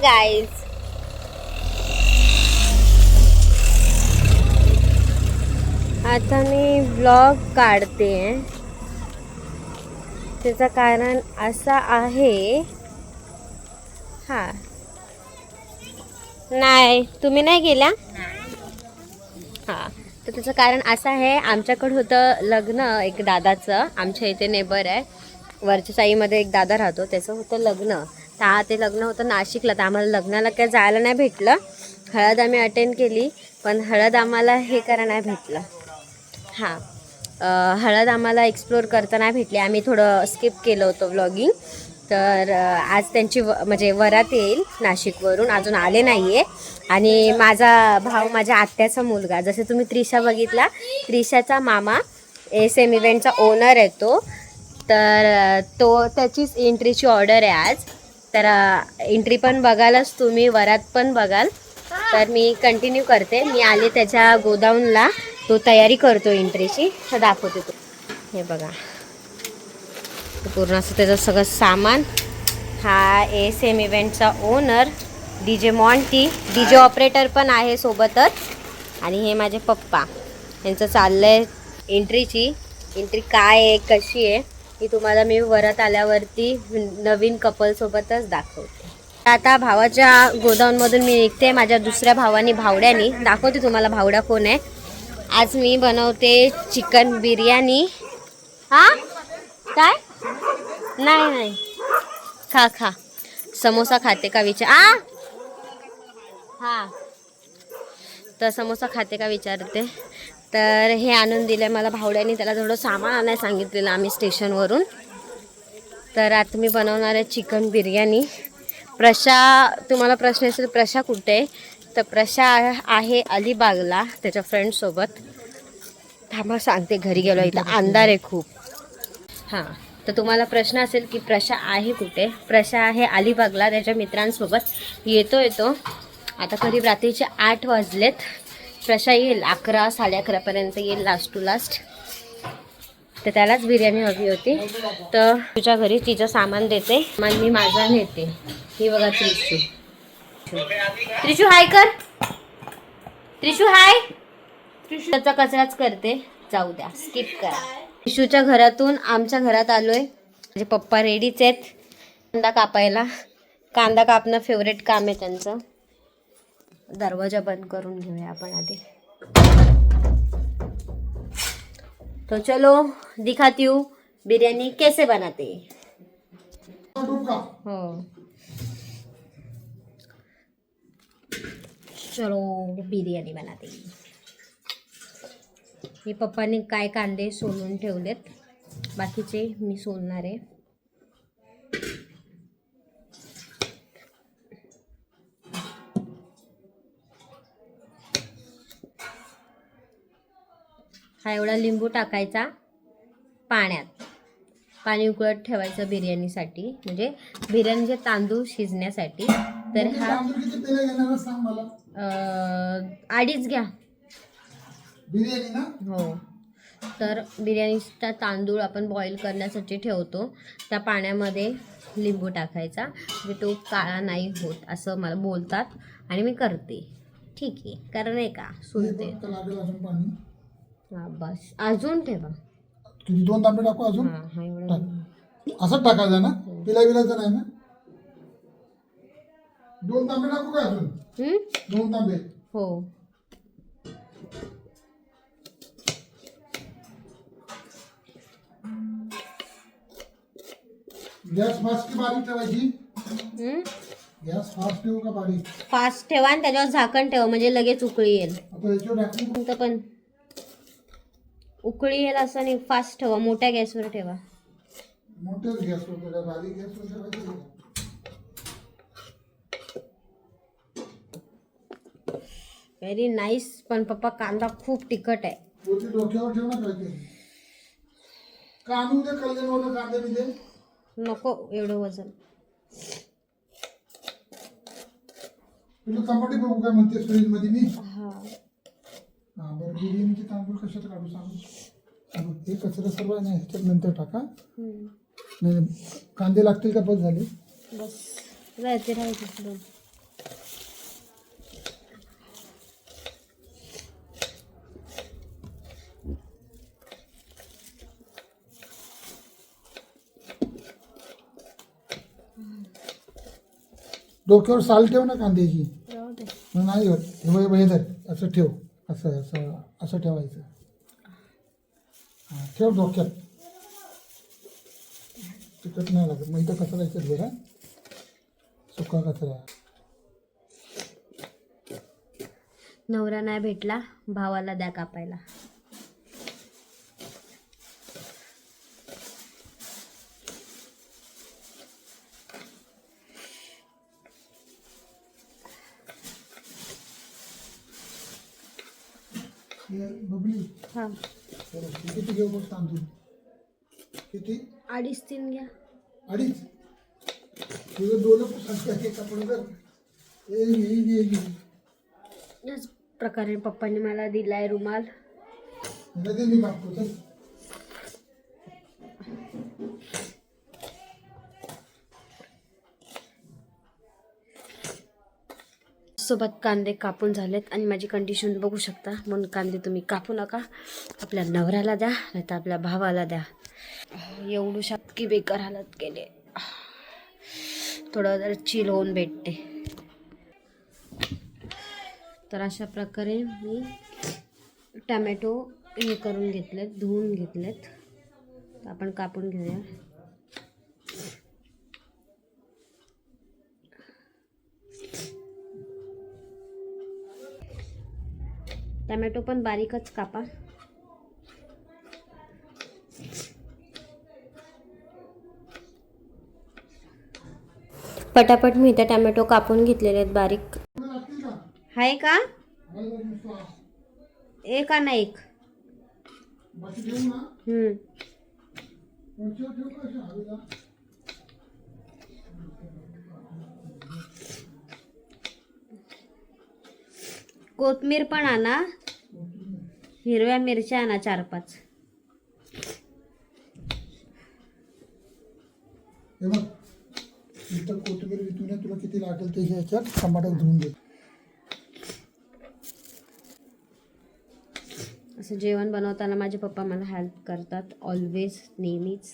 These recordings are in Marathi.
गाईज, आता मी व्लॉग काढते. त्याचं कारण असं आहे, हा नाही तुम्ही नाही गेल्या, हा तर त्याचं कारण असं आहे, आमच्याकडं होतं लग्न एक दादाचं, आमच्या इथे नेबर आहे, वरच्या साईमध्ये एक दादा राहतो, त्याचं होतं लग्न. तर ते लग्न होतं नाशिकला, तर आम्हाला लग्नाला काय जायला नाही भेटलं. हळद आम्ही अटेंड केली, पण हळद आम्हाला हे करायला नाही भेटलं. हां, हळद आम्हाला एक्सप्लोर करता नाही भेटली, आम्ही थोडं स्किप केलं होतं व्लॉगिंग. तर आज त्यांची म्हणजे वरात येईल नाशिकवरून, अजून आले नाही आहे. आणि माझा भाऊ, माझ्या आत्याचा मुलगा, जसं तुम्ही त्रिशा बघितला, त्रिशाचा मामा SM इव्हेंटचा ओनर आहे तो. तर त्याचीच एंट्रीची ऑर्डर आहे आज. तर एंट्री पण बघालच तुम्ही, वरात पण बघाल. तर मी कंटिन्यू करते. मी आले त्याच्या गोडाऊनला, तो तयारी करतो एंट्रीची, तर दाखवते तो. हे बघा, पूर्ण असं त्याचं सगळं सामान. हा SM इव्हेंटचा owner DJ Monty, DJ operator पण आहे सोबतच. आणि हे माझे पप्पा, यांचं चाललं आहे एंट्रीची. एंट्री काय आहे, कशी आहे, ही तुम्हाला मी वरात आल्यावरती नवीन कपलसोबतच दाखवते. आता भावाच्या गोडाऊनमधून मी निघते, माझ्या दुसऱ्या भावानी, भावड्यानी दाखवते तुम्हाला भावडा कोण आहे. आज मी बनवते चिकन बिर्याणी. हां काय, नाही नाही, खा समोसा खाते का विचार, हां तर समोसा खाते का विचारते. तर हे आणून दिलं आहे मला भावड्यानी, त्याला थोडं सामान आणायला सांगितलेलं आम्ही स्टेशनवरून. तर आता मी बनवणार आहे चिकन बिर्याणी. तुम्हाला प्रश्न असेल प्रशा कुठे आहे, तर प्रशा आहे अलिबागला त्याच्या फ्रेंडसोबत. थांबा सांगते, घरी गेलो, इथं अंधार आहे खूप. हां, तर तुम्हाला प्रश्न असेल की प्रशा आहे कुठे, प्रशा आहे अलिबागला त्याच्या मित्रांसोबत. येतो आता करीब रात्रीचे 8 वाजलेत. प्रशा येईल 11, 11:30पर्यंत येईल, लास्ट टू लास्ट. तर त्यालाच बिर्याणी हवी होती, तर तुझ्या घरी तिचं सामान देते, मग मी माझा नेते. ही बघा त्रिशू हाय कर, त्रिशू हाय. त्याचा कचराच करते, जाऊ द्या, स्किप करा. त्रिशूच्या घरातून आमच्या घरात आलोय. माझे पप्पा रेडीच आहेत कांदा कापायला. कांदा कापणं फेवरेट काम आहे त्यांचं. दरवाजा बंद करून घेऊया आपण आधी. तो चलो दिखाती हूँ बिरयानी कैसे बनाते. हो चलो बिर्याणी बनाते. मी पप्पांनी काय कांदे सोलून ठेवलेत, बाकीचे मी सोलणार आहे. हा एवढा लिंबू टाकायचा पाण्यात, पाणी उकळत ठेवायचं बिर्याणीसाठी, म्हणजे बिर्याणीचे तांदूळ शिजण्यासाठी. तर हा 2.5 घ्या बिर्याणी ना. हो, तर बिर्याणीचा तांदूळ आपण बॉईल करण्यासाठी ठेवतो, त्या पाण्यामध्ये लिंबू टाकायचा, म्हणजे तो काळा नाही होत असं मला बोलतात, आणि मी करते. ठीक आहे, कारण नाही का सुनते. हा बस, अजून ठेवा. किती 2 तांबे टाकू अजून? हा एवढं असंच टाकायचं ना, विलायचं नाही ना. 2 तांबे टाकू का अजून? 2 तांबे. हो, गॅस फास्ट की बारीक ठेवायची? गॅस फास्ट ठेवू का बारीक? फास्ट ठेवा आणि त्याच्यावर झाकण ठेवा, म्हणजे लगेच उकळी येईल. आता याच्यावर टाकू पण उकळी येईल असं नाही, फास्ट ठेवा, मोठ्या गॅसवर ठेवा. मोठ्याच गॅसवर ठेवा, बारीक गॅसवर ठेवायचं. Very nice. पण पप्पा कांदा खूप तिखट आहे. डोक्यावर ठेव ना, काय कानू दे कल्याण कांदे बिंदे. नको एवढं वजन. तुला चपाती बघू काय म्हणते फ्रीज मध्ये मी. हा बरं, बिर्याणीचे तांदूळ कशात काढू सांगू? हे कचरा सर्व आहे ना, ह्याच्यात नंतर टाका. नाही कांदे लागतील का? बस झाले, बस राहते राहायचे. डोक्यावर साल ठेव ना कांद्याची. राहू दे. मग नाही होत. हे धर असं ठेव. असं असं असं ठेवायचं. हां ठेव डोक्यात. तिखट नाही लागत. मग इथं कचरा यायचं बघा. सुका कचरा. नवरा नाही भेटला, भावाला द्या कापायला. हे बबली हा, किती घेऊ बघ तांदूळ. किती? 2.5-3 घ्या. 2.5. तुझं 2 संख्या घे कपडे कर. घे. याच प्रकारे पप्पांनी मला दिलाय रुमाल. दे मी कापतो चल. सोबत कांदे कापून झालेत आणि माझी कंडिशन बघू शकता. म्हणून कांदे तुम्ही कापू नका. आपल्या नवऱ्याला द्या, नाही तर आपल्या भावाला द्या. एवढू की बेकार हालत केले. थोडं जरा चिल होऊन भेटते. तर अशा प्रकारे मी टमॅटो हे करून घेतलेत, धुवून घेतलेत. तर आपण कापून घेऊया. टमॅटो पण बारीकच कापा. पटापट मी इथे टमॅटो कापून घेतलेले आहेत बारीक. आहे का? एक ना एक. कोथमीर पण आणा. हिरव्या मिरच्या आणा 4-5. हे बघ इथं कोथिंबीर वितून तुला किती लागेल ते ह्याच्यात टमाटर धुवून घे. असं जेवण बनवताना माझे पप्पा मला हेल्प करतात ऑलवेज, नेहमीच.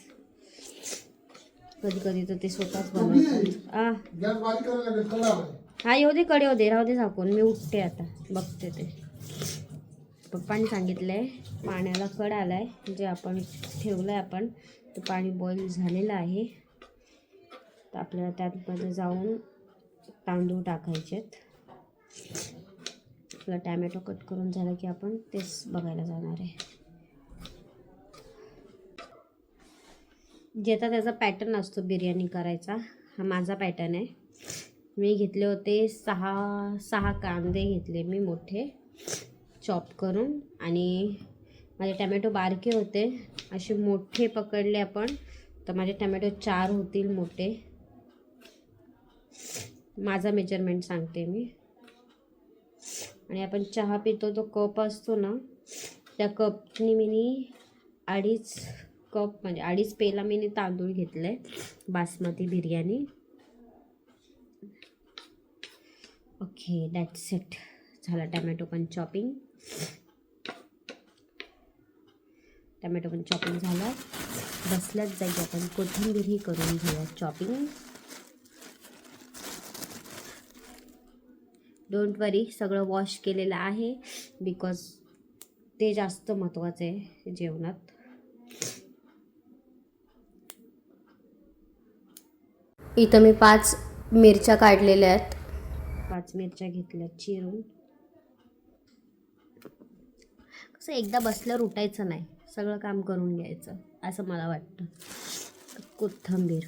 कधी कधी तर ते स्वतःच बनवतात. गॅस बारीक करायला लागेल. कळलं आलाय. हा येऊ दे, कडे होऊ दे, राहू दे झाकून. मी उठते आता, बघते ते. पप्पांनी सांगितलंय पाण्याला कड आलाय. जे आपण ठेवलंय आपण ते पाणी बॉईल झालेलं आहे. तर आपल्याला त्यामध्ये जाऊन तांदूळ टाकायचेत. आपला टॅमॅटो कट करून झाला की आपण तेच बघायला जाणार आहे. ज्याचा त्याचा पॅटर्न असतो बिर्याणी करायचा. हा माझा पॅटर्न आहे. मी घेतले होते 6 कांदे घेतले मी मोठे चॉप करून. आणि माझे टमॅटो बारके होते, असे मोठे पकडले आपण तर माझे टमॅटो 4 होतील मोठे. माझा मेजरमेंट सांगते मी. आणि आपण चहा पितो तो कप असतो ना, त्या कपनी मी 2.5 कप म्हणजे 2.5 पेला मी तांदूळ घेतले basmati biryani. Okay that's it. झाला टमॅटो पण चॉपिंग. टमॅटो पण चॉपिंग झाला. बसल्याच जागी आपण कोथिंबीरही करून घेऊया चॉपिंग. डोंट वरी, सगळं वॉश केलेलं आहे बिकॉज ते जास्त महत्त्वाचं आहे जेवणात. इथं मी 5 मिरच्या काढलेल्या आहेत. 5 मिरच्या घेतल्या चिरून. कसं एकदा बसल्यावर उठायचं नाही, सगळं काम करून घ्यायचं असं मला वाटतं. कोथिंबीर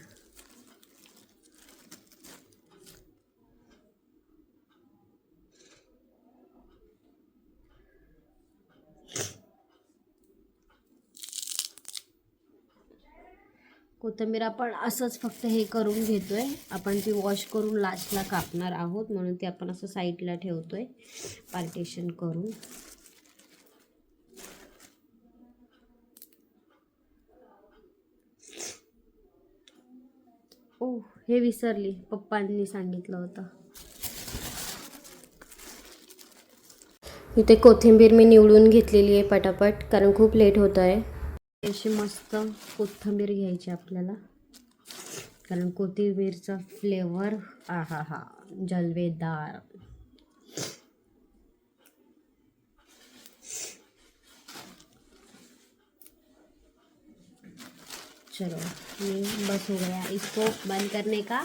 कोथिंबीर आपण असंच फक्त हे करून घेतोय. आपण ती वॉश करून लास्टला कापणार आहोत म्हणून ती आपण असं साईडला ठेवतोय पार्टिशन करून. ओ हे विसरली, पप्पांनी सांगितलं होतं. इथे कोथिंबीर मी निवडून घेतलेली आहे पटापट, कारण खूप लेट होत आहे. अशी मस्त कोथिंबीर घ्यायची आपल्याला कारण कोथिंबीरचा फ्लेवर आहा हा जलवेदार. चलो ये बस हो गया, इसको बंद करने का,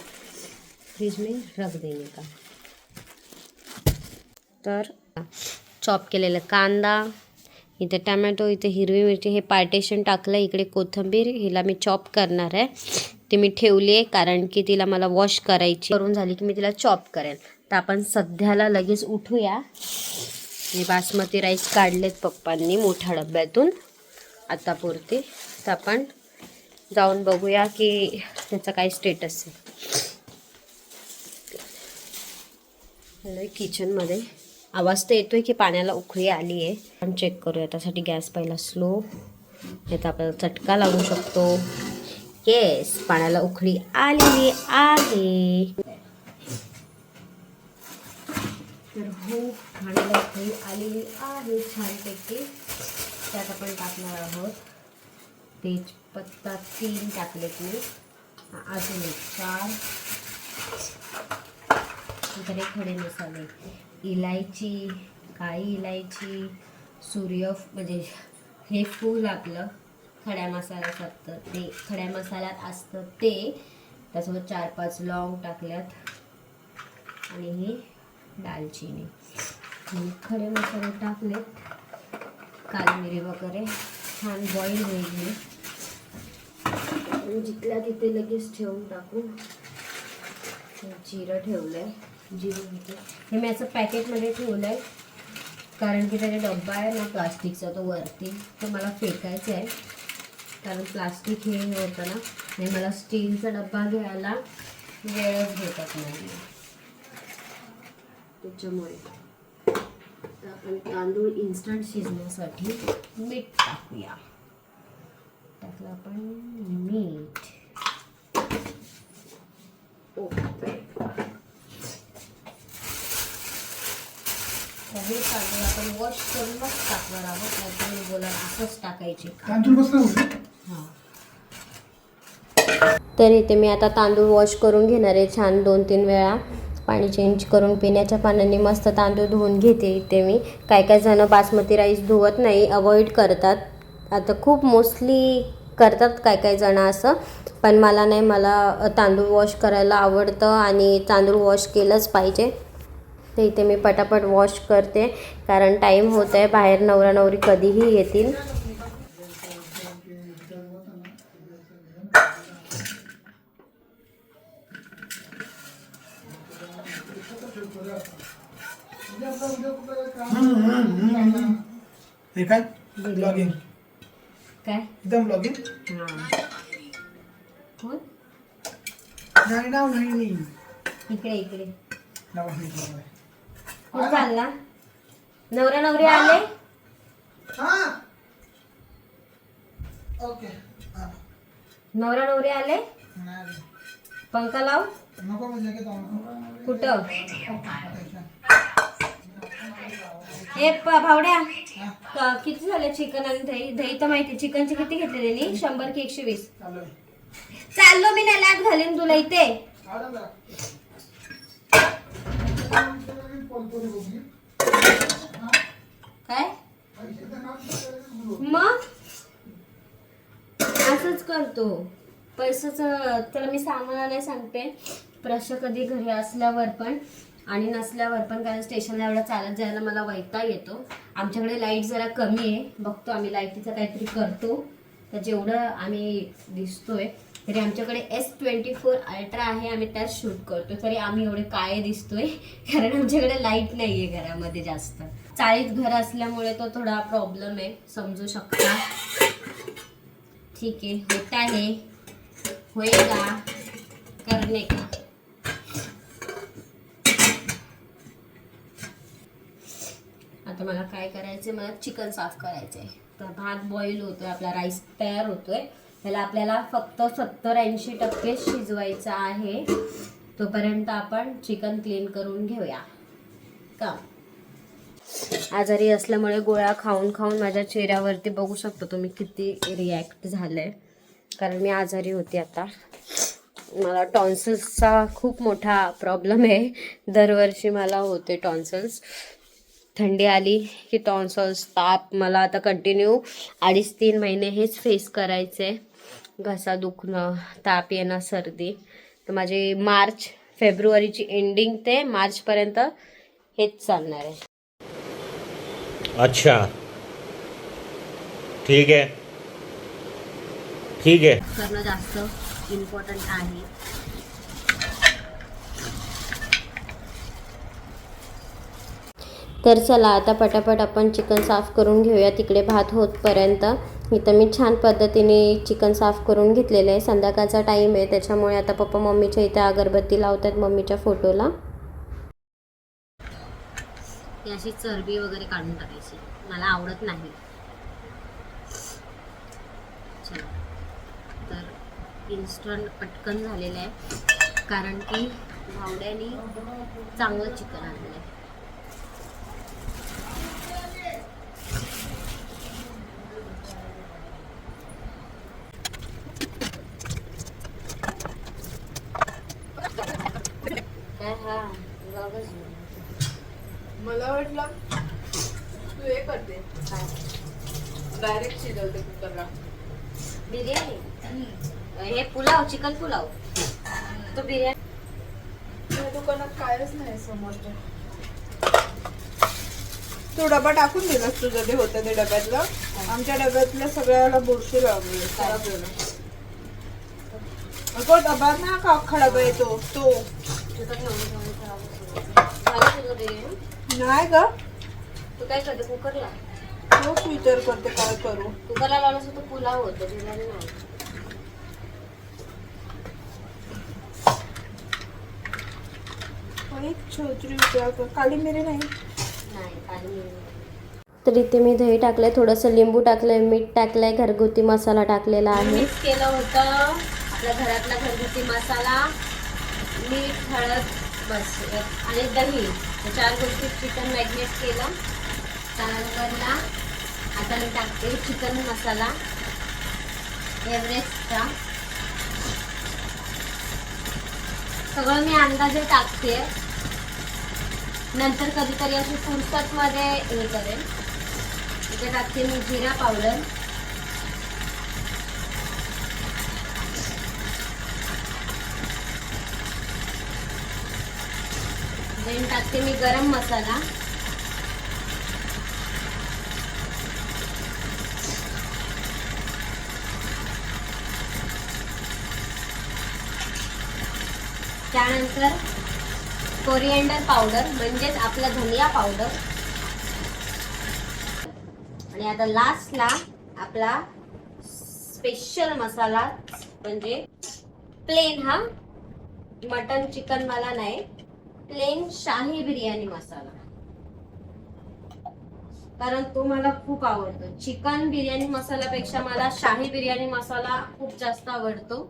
फ्रिज में रख देने का. तर चॉप केलेला कांदा, इथे टमॅटो, इथे हिरवी मिरची, हे पार्टेशन टाकलं. इकडे कोथिंबीर, हिला मी चॉप करणार आहे. ती मी ठेवली आहे कारण की तिला मला वॉश करायची. करून झाली की मी तिला चॉप करेन. तर आपण सध्याला लगेच उठूया. मी बासमती राईस काढलेत पप्पांनी मोठ्या डब्यातून आता पुरते. तर आपण जाऊन बघूया की त्याचा काय स्टेटस आहे. हॅलो, किचनमध्ये आवाज तर येतोय की पाण्याला उकळी आली आहे. आपण चेक करूया. त्यासाठी गॅस पहिला स्लो, नाही तर आपल्याला चटका लागू शकतो. येस, पाण्याला उकळी आलेली आहे. तर हो, पाण्याला उकळी आलेली आहे छानपैकी. त्यात आपण टाकणार आहोत तेजपत्ता 3 टाकलेत मी, अजून 4. इकडे खडे मसाले, इलायची, काळी इलायची, म्हणजे हे फूल आपलं खड्या मसाल्यात असतं ते, खड्या मसाल्यात असतं ते. त्यासोबत 4-5 लवंग टाकल्यात आणि हे दालचिनी. खडे मसाले टाकलेत, काली मिरी वगैरे. छान बॉईल होईल. जिथल्या तिथे लगेच ठेवून टाकू. जिरं ठेवलंय, जिरं हे मी असं पॅकेटमध्ये ठेवलं आहे कारण की त्याचा डब्बा आहे ना प्लास्टिकचा, तो वरती तो मला फेकायचा आहे. कारण प्लास्टिक हे होतं ना, आणि मला स्टीलचा डब्बा घ्यायला वेळच भेटत नाही त्याच्यामुळे. तर आपण तांदूळ इन्स्टंट शिजण्यासाठी मीठ टाकूया. टाकलं आपण मीठ. ओके, हे तांदूळ आपण वॉश करूनच टाकणार आहोत. नाही तुम्ही बोला असंच टाकायचे तांदूळ बसला. हां, तर इथे मी आता तांदूळ वॉश करून घेणार आहे छान 2-3 वेळा. पाणी चेंज करून पिण्याच्या पाण्याने मस्त तांदूळ धुवून घेते. इथे मी काय जण बासमती राईस धुवत नाही, अवॉइड करतात. आता खूप मोस्टली करतात काय जण असं, पण मला नाही. मला तांदूळ वॉश करायला आवडतं आणि तांदूळ वॉश केलंच पाहिजे. तर इथे मी पटापट वॉश करते कारण टाईम होत आहे. बाहेर नवरा नवरी कधीही येतील. हे काय ब्लॉगिंग, काय एकदम ब्लॉगिंग. कोण नाही नाव नाही, इकडे नाव नाही. कुठं चालला? नवरा नवरी आले. हां, ओके. नवरा नवरी आले. पंखा लाव. नको म्हणजे कुठं? हे भावड्या, किती झाले चिकन आणि दही? दही तर माहिती, चिकनचे किती घेतले त्यांनी? 100 की 120? चाललो मी, नाही लाट घालीन तुला इथे. काय मग असंच करतो पैशाचं. त्याला मी सामाना नाही सांगते. प्रश्न कधी घरी असल्यावर पण आणि नसल्यावर पण, कारण स्टेशनला एवढं चालत जायला मला वैताग येतो. आमच्याकडे लाईट जरा कमी आहे, बघतो आम्ही लाईटीचं काहीतरी करतो. तर जेवढं आम्ही दिसतोय तरी आमच्याकडे S24 अल्ट्रा आहे, आम्ही त्यात शूट करतो. तरी आम्ही एवढे काय दिसतोय कारण आमच्याकडे लाईट नाही आहे घरामध्ये जास्त. चाळीत घर असल्यामुळे तो थोडा प्रॉब्लेम आहे, समजू शकता. ठीक आहे, होता है, होएगा, करने का. आता मला काय करायचंय, मला चिकन साफ करायचंय. तर भात बॉईल होतोय, आपला राईस तयार होतोय. त्याला आपल्याला फक्त 70-80% शिजवायचं आहे. तोपर्यंत आपण चिकन क्लीन करून घेऊया का. आजारी असल्यामुळे गोळ्या खाऊन खाऊन माझ्या चेहऱ्यावरती बघू शकतो तुम्ही किती रिॲक्ट झालंय, कारण मी आजारी होते. आता मला टॉन्सिल्सचा खूप मोठा प्रॉब्लेम आहे. दरवर्षी मला होते टॉन्सिल्स. थंडी आली की टॉन्सिल्स, ताप. मला आता कंटिन्यू 2.5-3 महिने हेच फेस करायचे. घसा दुखणं, ताप येणं, सर्दी. तर माझे फेब्रुवारीची एंडिंग ते मार्चपर्यंत हेच चालणार आहे. अच्छा, ठीक है, ठीक है. करणं जास्त इम्पॉर्टंट आहे. तर चला आता पटापट आपण चिकन साफ करून घेऊया. तिकडे भात होतपर्यंत इथं मी छान पद्धतीने चिकन साफ करून घेतलेलं आहे. संध्याकाळचा टाईम आहे त्याच्यामुळे आता पप्पा मम्मीच्या इथे अगरबत्ती लावतात मम्मीच्या फोटोला. अशी चरबी वगैरे काढून टाकायची, मला आवडत नाही. चला, तर इन्स्टंट पटकन झालेलं आहे कारण की भावड्याने चांगलं चिकन आणलं आहे. मला वाटलं तू हे करते डायरेक्ट शिजवते कुकरला. बिर्याणी हे पुलाव, चिकन पुलाव. तो बिर्याणी या दुकानात कायच नाही समोरच्या. तू डबा टाकून दिलास तुझं ते होतं ते डब्यातलं. आमच्या डब्यातल्या सगळ्याला बुरशी लागली. खराब झालं. अगं डबा ना का अख्खा डबा येतो तो नाही ग. तू काय करते कुकरला? तोच विचार करते काय करू. कुकरला लावलं तो पुलाव होतो, बिर्याणी नाही. पण एक छोटी विचार कर, काली मिरी नाही. तर इथे मी दही टाकलंय, थोडंसं लिंबू टाकलंय, मीठ टाकलंय, घरगुती मसाला टाकलेला आहे. मिक्स केलं होतं आपल्या घरातला घरगुती मसाला, मीठ, हळद, बस आणि दही. 4 गोष्टी चिकन मॅरिनेट केलं. त्यानंतर ना आता मी टाकते चिकन मसाला एव्हरेस्टचा. सगळं मी अंदाजे टाकते. नंतर कधीतरी अशी फुरसतमध्ये हे करेल. इथे टाकते मी जिरा पावडर, देन टाकते मी गरम मसाला, त्यानंतर कोरिएंडर पावडर म्हणजेच आपला धनिया पावडर, आणि आता लास्टला आपला स्पेशल मसाला म्हणजे प्लेन, हा मटन चिकन वाला नाही, प्लेन शाही बिर्याणी मसाला. कारण तो मला खूप आवडतो. चिकन बिर्याणी मसाल्यापेक्षा मला शाही बिर्याणी मसाला खूप जास्त आवडतो.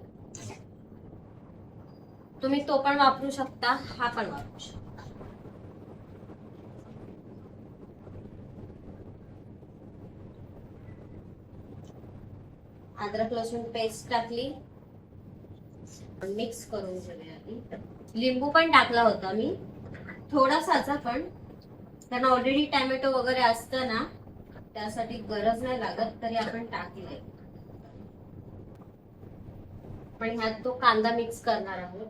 तुम्ही तो पण वापरू शकता, हा पण वापरू शकता. अद्रक लसूण पेस्ट टाकली, मिक्स करून घेऊया. लिंबू पण टाकला होता मी थोडासाचा, पण कारण ऑलरेडी टॅमॅटो वगैरे असतं ना, त्यासाठी गरज नाही लागत, तरी आपण टाकले. पण ह्यात तो कांदा मिक्स करणार आहोत.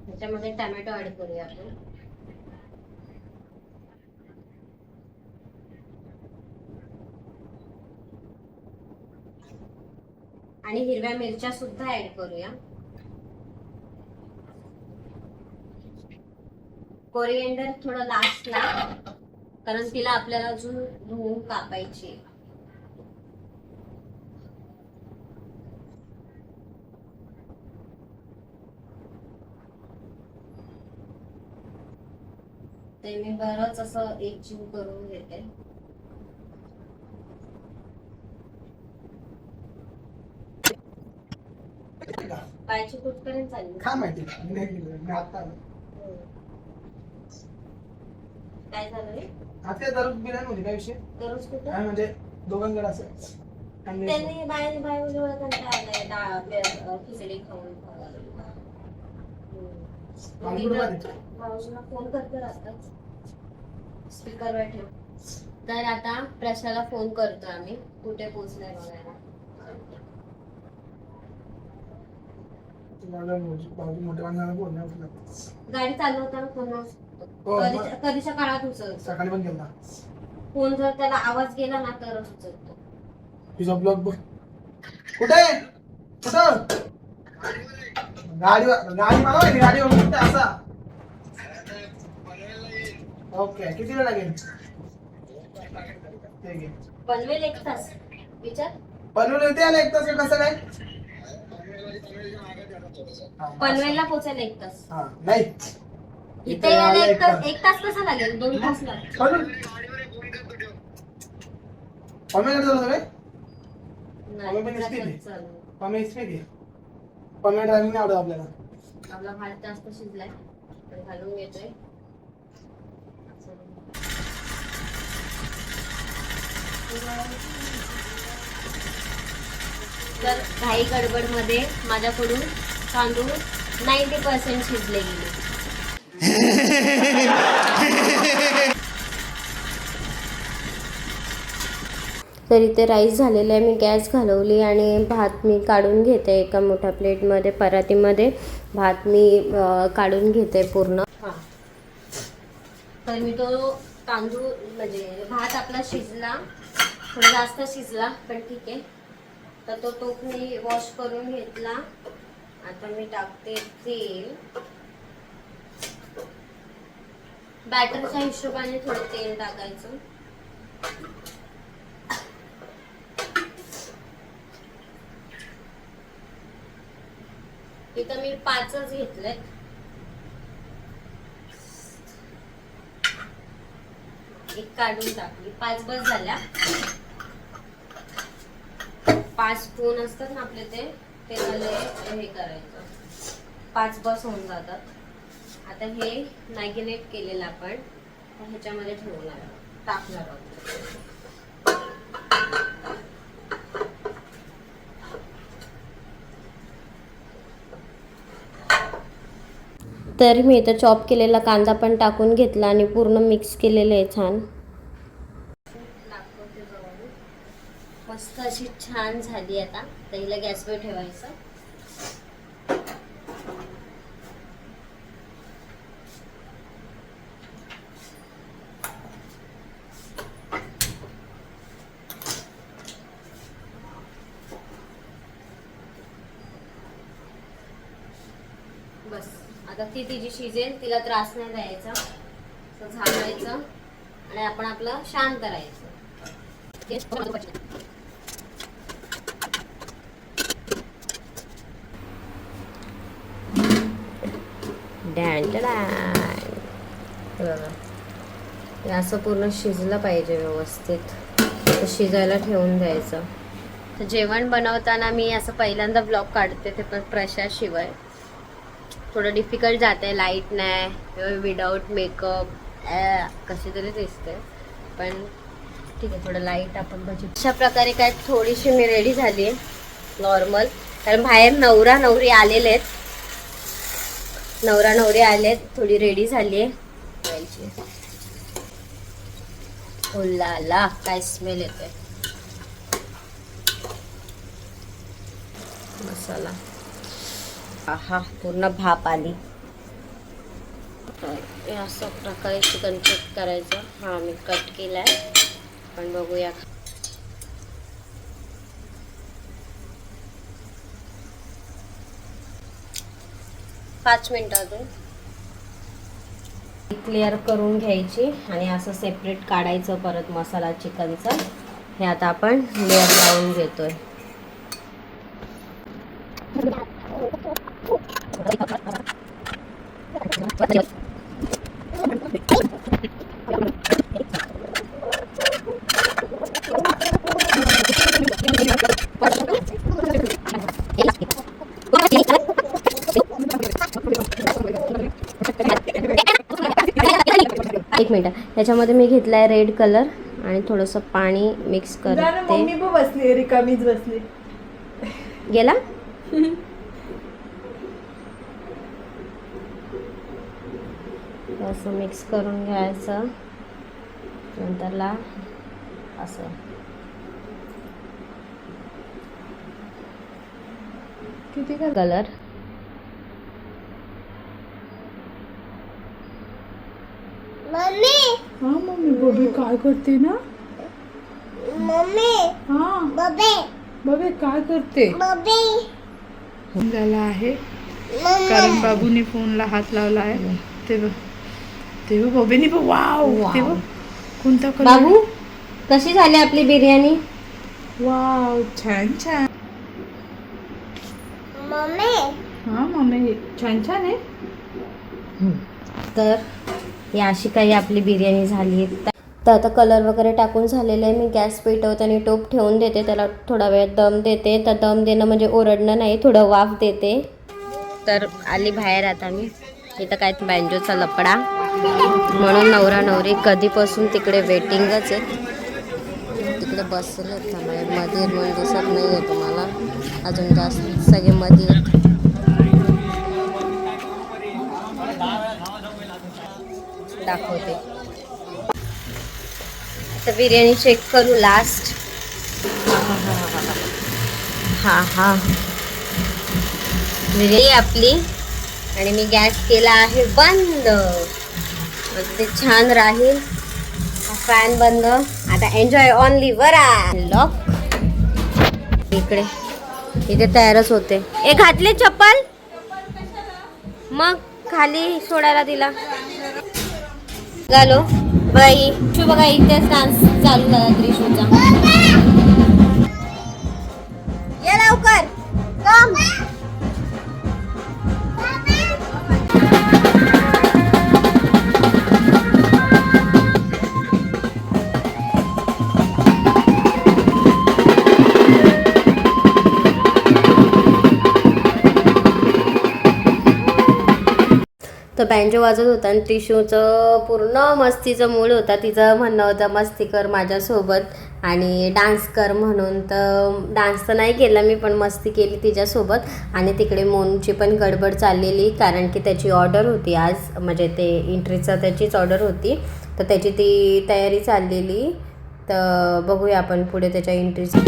त्याच्यामध्ये टॅमॅटो ऍड करूया आपण. आणि हिरव्या मिरच्या सुद्धा ऍड करूया. कोरिएंडर थोडं लास्टला, कारण तिला आपल्याला अजून धुवून कापायची. ते मी बरंच असं एकजीव करून घेते. पायाची कुठपर्यंत चालली? काय माहिती, मी आता काय झालं रे? आज काय दररोज बिर्याणी होती काय विषय दररोज कुठं काय म्हणजे दोघांकडे असं आणि त्यांनी बाहेर बाहेर जेवढं कंटाळा आलाय खिचडी खाऊन माणूस कुठं बाहेर? मावशीला फोन करते राहतात स्पीकरवर ठेव. तर आता प्रशाला फोन करतो आम्ही कुठे पोहोचलाय बघायला. भाऊजी मोठ्या माणसाला बोलणार तुला गाडी चालवताना फोन हो, कधीच्या काळात उचलतो. सकाळी पण केला फोन जर त्याला आवाज गेला ना तरच उचलतो. तुझा ब्लॉग बघ कुठे कुठं गाडीवर गाडी मला माहिती गाडीवर कुठे असा ओके किती वेळ लागेल ठीक आहे पनवेल 1 तास विचार. पनवेल येते आणि 1 तास कसं काय पनवेलला पोहोचायला 1 तास. हा नाही इथे यायला 1 तास कसा लागेल 2 तास लागेल. पनवेल चालू काय नाही, पनवेल प्रशांत स्पीड चालू. पनवेल स्पीड आहे पनवेल ड्रायव्हिंग नाही आवडत आपल्याला आपला भात जास्त शिजलाय तर घालून घेतोय. तर घाई गडबड मध्ये माझ्याकडून तांदूळ 90% शिजले गेले. तर इथे राईस झालेला आहे. मी गॅस घालवली आणि भात मी काढून घेते एका मोठ्या प्लेटमध्ये परातीमध्ये भात मी काढून घेते पूर्ण. हां तर मी तो तांदूळ म्हणजे भात आपला शिजला थोडा जास्त शिजला पण ठीक आहे. तर तो टोप मी वॉश करून घेतला. आता मी टाकते तेल. बॅटरच्या हिशोबाने थोडं तेल टाकायचं. इथं मी 5च घेतलेत. एक काढून टाकली 5 बस झाल्या. 5 स्पून असतात ना आपले ते मला हे करायचं 5 बस होऊन जातात. आता हे मॅगिनेट केलेलं आपण ह्याच्यामध्ये ठेवणार टाकणार आहोत. तर मी इथं चॉप केलेला कांदा पण टाकून घेतला आणि पूर्ण मिक्स केलेलं आहे छान. मस्त अशी छान झाली. आता तर हिला गॅसवर ठेवायचं. बस आता ती तिची शिजेल तिला त्रास नाही द्यायचा. झाडायचं आणि आपण आपलं शांत करायचं. असं पूर्ण शिजलं पाहिजे व्यवस्थित. शिजायला ठेवून द्यायचं. तर जेवण बनवताना मी असं पहिल्यांदा ब्लॉग काढते ते पण प्रशाशिवाय थोडं डिफिकल्ट जाते. लाईट नाही विदाऊट मेकअप कशी तरी दिसते पण ठीक आहे. थोडं लाईट आपण बघू. अशा प्रकारे काय थोडीशी मी रेडी झाली आहे नॉर्मल. कारण बाहेर नवरा नवरी आलेले आहेत. नवरा नवरी आलेत. थोडी रेडी झाली आहे. ओला काय स्मेल येतोय. मसाला आहा पूर्ण भाप आली. असं प्रकारे चिकन कट करायचं. हा मी कट केलाय पण बघूया. पाच मिनिटं अजून क्लिअर करून घ्यायची आणि असं सेपरेट काढायचं परत मसाला चिकनचा. हे आता आपण लेअर लावून घेतोय. एक मिनिट, याच्यामध्ये मी घेतलाय रेड कलर आणि थोडंसं पाणी मिक्स करते. मम्मी पण बसली रिकामीच बसली. गेला. असं मिक्स करून घ्यायचं, नंतरला असं किती कलर. हा मम्मी बबे काय करते ना. हा बबे काय करते झाला आहे कारण बाबूने फोनला हात लावला आहे. तेव्हा बबेनी पण वाव तेव्हा कोणता कलर. बाबू कशी झाली आपली बिर्याणी. वाव छान छान. हा मम्मी छान छान आहे. तर ही अशी काही आपली बिर्याणी झाली आहे. तर आता कलर वगैरे टाकून झालेलं आहे. मी गॅस पेटवते आणि टोप ठेवून देते, त्याला थोडा वेळ दम देते. तर दम देणं म्हणजे ओरडणं नाही, थोडं वाफ देते. तर आली बाहेर आता मी. इथं काय बँजोचा लपडा, म्हणून नवरा नवरी कधीपासून तिकडे वेटिंगच आहे. तिकडे बसले मध्ये म्हणून दिसत नाही आहे तुम्हाला, अजून जास्त सगळे मध्ये आहेत. दाखवते. आता बिर्याणी चेक करू लास्ट. हा बिर्याणी आपली. आणि मी गॅस केला आहे बंद, ते छान राहील. फॅन बंद. आता एन्जॉय ओनली वरा. लॉक इथे तयारच होते. घातले चप्पल, मग खाली सोडायला दिला. घालो बाई. तू बघा इथेच डान्स चालू झाला त्रिशूचा. ये लवकर कम. तर बँजो वाजत होता आणि त्रिशूचं पूर्ण मस्तीचं मूड होता. तिचं म्हणणं होतं मस्ती कर माझ्यासोबत आणि डान्स कर म्हणून. तर डान्स तर नाही केला मी, पण मस्ती केली तिच्यासोबत. आणि तिकडे मोनूची पण गडबड चाललेली, कारण की त्याची ऑर्डर होती आज, म्हणजे ते एंट्रीचा त्याचीच ऑर्डर होती. तर त्याची ती तयारी चाललेली. तर बघूया आपण पुढे त्याच्या एंट्रीची.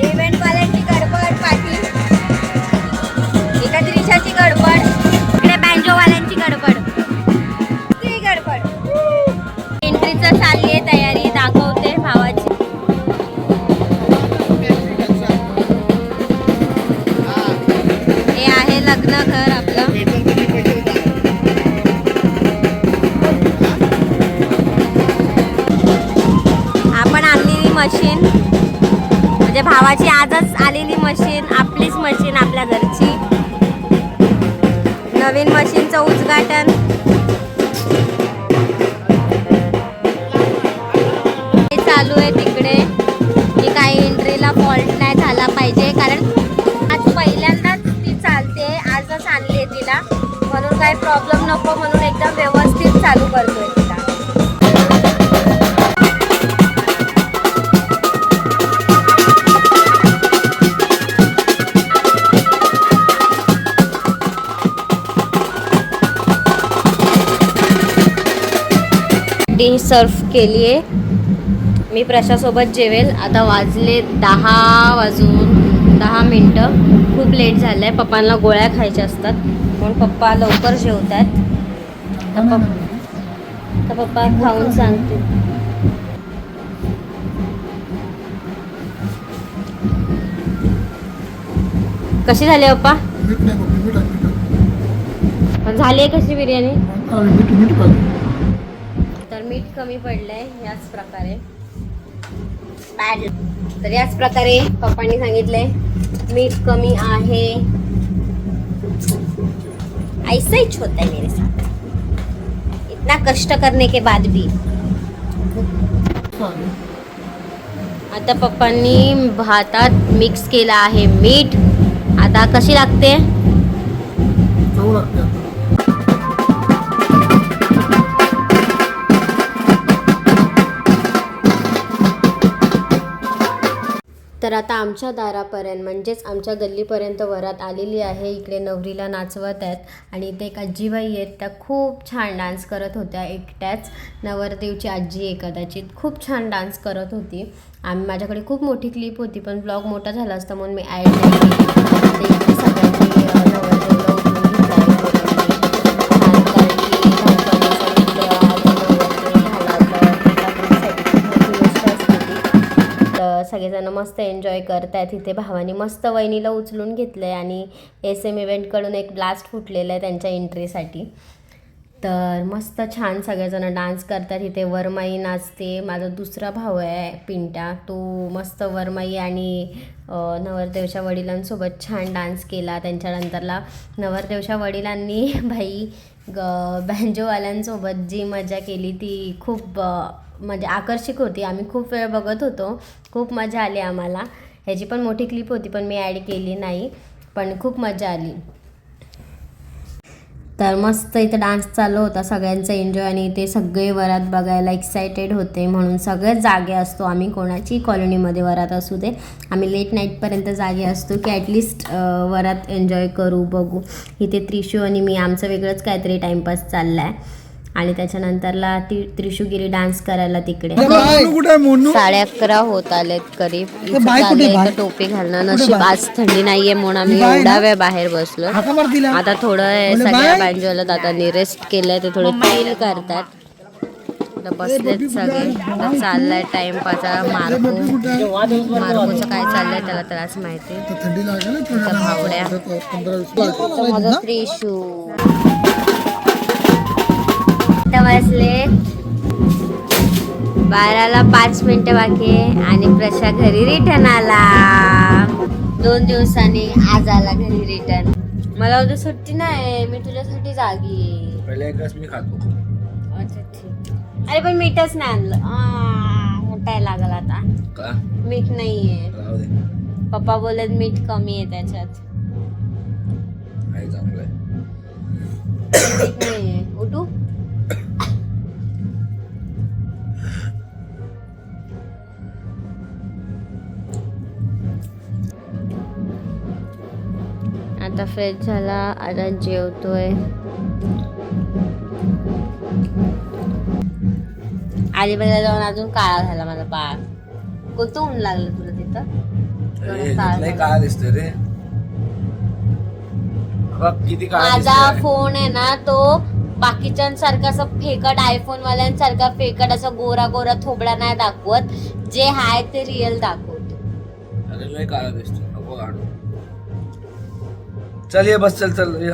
इव्हेंटवाल्यांची गडबड पाठी, एका त्रिशाची गडबड, बँजोवाल्यांची गडबड. एंट्रीचं चालली आहे तयारी. दाखवते भावाची. हे आहे लग्न घर आपलं. आपण आणलेली मशीन, म्हणजे भावाची आजच आलेली मशीन, आपलीच मशीन, आपल्या घरची. नवीन मशीनचं उद्घाटन. हे चालू आहे तिकडे, की काही एंट्रीला फॉल्ट नाही झाला पाहिजे, कारण आज पहिल्यांदाच ती चालते. आजच आणली आहे तिला, म्हणून काही प्रॉब्लेम नको म्हणून एकदम व्यवस्थित चालू करतोय तिला. डिश सर्व केली आहे. मी प्रशासोबत जेवेल. आता वाजले 10 खूप लेट झालं आहे. पप्पांना गोळ्या खायच्या असतात म्हणून पप्पा लवकर जेवतात. तर पप्पा खाऊन सांगते. कशी झाली पप्पा. झाली आहे कशी बिर्याणी. तर मीठ कमी पडलंय याच प्रकारे. तर याच प्रकारे पप्पांनी सांगितलंय मीठ कमी आहे. ऐसा ही होता है मेरे साथ, इतना कष्ट करने के बाद भी. आता पप्पांनी भातात मिक्स केला आहे मीठ. आता कशी लागते. तर आता आमच्या दारापर्यंत म्हणजेच आमच्या गल्लीपर्यंत वरात आलेली आहे. इकडे नवरीला नाचवत आहेत आणि इथे एक आजीबाई आहेत, त्या खूप छान डान्स करत होत्या. एकट्याच नवरदेवची आजी आहे कदाचित, खूप छान डान्स करत होती. माझ्याकडे खूप मोठी क्लिप होती पण ब्लॉग मोठा झाला असता म्हणून मी ॲड नाही केली. ते इकडे सगळ्यांनी नवरदेवला उचलून सगळेजण मस्त एन्जॉय करतायत. इथे भावानी मस्त वहिनीला उचलून घेतलं आहे आणि SM इव्हेंटकडून एक ब्लास्ट फुटलेलं आहे त्यांच्या एंट्रीसाठी. तर मस्त छान सगळेजण डान्स करतात. इथे वरमाई नाचते. माझा दुसरा भाऊ आहे पिंट्या, तो मस्त वरमाई आणि नवरदेवच्या वडिलांसोबत छान डान्स केला. त्यांच्यानंतरला नवरदेवच्या वडिलांनी बँजोवाल्यांसोबत जी मजा केली ती खूप म्हणजे आकर्षक होती. आम्ही खूप वेळ बघत होतो, खूप मजा आली आम्हाला. ह्याची पण मोठी क्लिप होती पण मी ॲड केली नाही, पण खूप मजा आली. तर मस्त इथं डान्स चालू होता, सगळ्यांचा एन्जॉय. आणि इथे सगळे वरात बघायला एक्सायटेड होते म्हणून सगळेच जागे असतो आम्ही. कोणाची कॉलनीमध्ये वरात असू दे, आम्ही लेट नाईटपर्यंत जागे असतो की ॲटलिस्ट वरात एन्जॉय करू, बघू. इथे त्रिशू आणि मी आमचं वेगळंच काहीतरी टाईमपास चालला आहे. आणि त्याच्यानंतरला त्रिशूगिरी डान्स करायला तिकडे 11:30 होत आलेत करीब. इथं टोपी घालणं नशीब आज थंडी नाहीये म्हणून आम्ही एवढा वेळ बाहेर बसलो. आता थोडं सगळ्या बँजोला दादांनी रेस्ट केलंय, ते थोडे चिल करतात. बसलेत सगळे. चाललाय टाइमपास. मार्कोचं काय चाललंय त्याला त्रास माहिती. भावड्या माझा त्रिशू वाजले 12ला 5 मिनिटं बाकी आणि प्रशा घरी रिटर्न आला. 2 दिवसांनी आज आला घरी रिटर्न. मला उद्या सुट्टी नाही, मी तुझ्यासाठी जागी आहे. पहिले एकच मी खातो. अच्छा ठीक. अरे पण मीठच नाही आणलं. मोठायला लागल आता. का मीठ नाहीये. राहू दे, पप्पा बोलत मीठ कमी आहे त्याच्यात. आहे चांगलं आहे. मीठ नाहीये. उठू आता फ्रेश झाला, आता जेवतोय. अलिबागला जाऊन अजून काळा झाला माझा बाळ. कोणतं ऊन लागलं तुला तिथं? लय काळा दिसतोय रे. बघ किती काळा माझा दिसतोय. फोन आहे ना तो बाकीच्यांसारखा असं फेकट, आयफोन वाल्यांसारखा फेकट असं गोरा गोरा थोबडा नाही दाखवत. जे हाय ते रिअल दाखवतो. अरे लय काळा दिसतोय, नको काढू. चल ये बस, चल चल ये.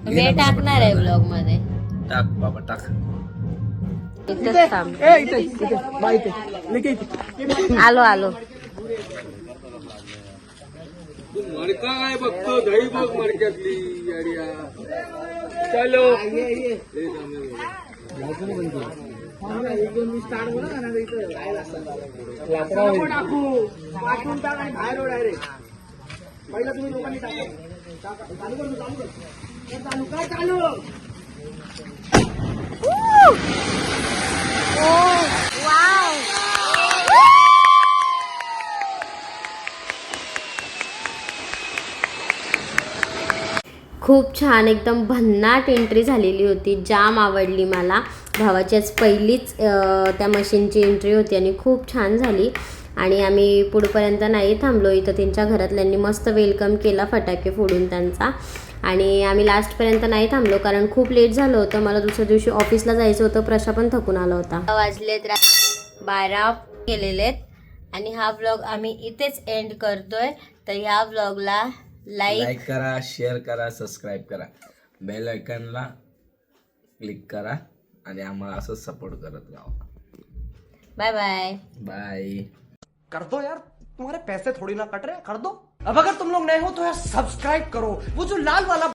मी टाकणार आहे ब्लॉग मध्ये. टाक बाबा टाक. इथंच थांब. आलो आलो. काय बघतो दही बघ मडक्यातली. चलो पहिला तुम्ही लोकांनी चालू खूप छान, एकदम भन्नाट एंट्री झालेली होती. जाम आवडली मला. भावाची आज पहिलीच त्या मशीनची एंट्री होती आणि खूप छान झाली. आणि आम्ही पुढपर्यंत नाही थांबलो. इथं त्यांच्या घरातल्यांनी मस्त वेलकम केला फटाके फोडून त्यांचा. आणि आम्ही लास्टपर्यंत नाही थांबलो कारण खूप लेट झालं होतं. मला दुसऱ्या दिवशी ऑफिसला जायचं होतं. प्रशा पण थकून आला होता. वाजलेत 12 केलेले आहेत. आणि हा व्लॉग आम्ही इथेच एंड करतोय. तर ह्या व्लॉगला लाईक करा, शेअर करा, सबस्क्राईब करा, बेल आयकॉनला क्लिक करा आणि आम्हाला असंच सपोर्ट करत राहा. Bye bye. बाय. कर दो यार, तुम्हारे पैसे थोड़ी ना कट रहे, कर दो. अब अगर तुम लोग नए हो तो यार सब्सक्राइब करो, वो जो लाल वाला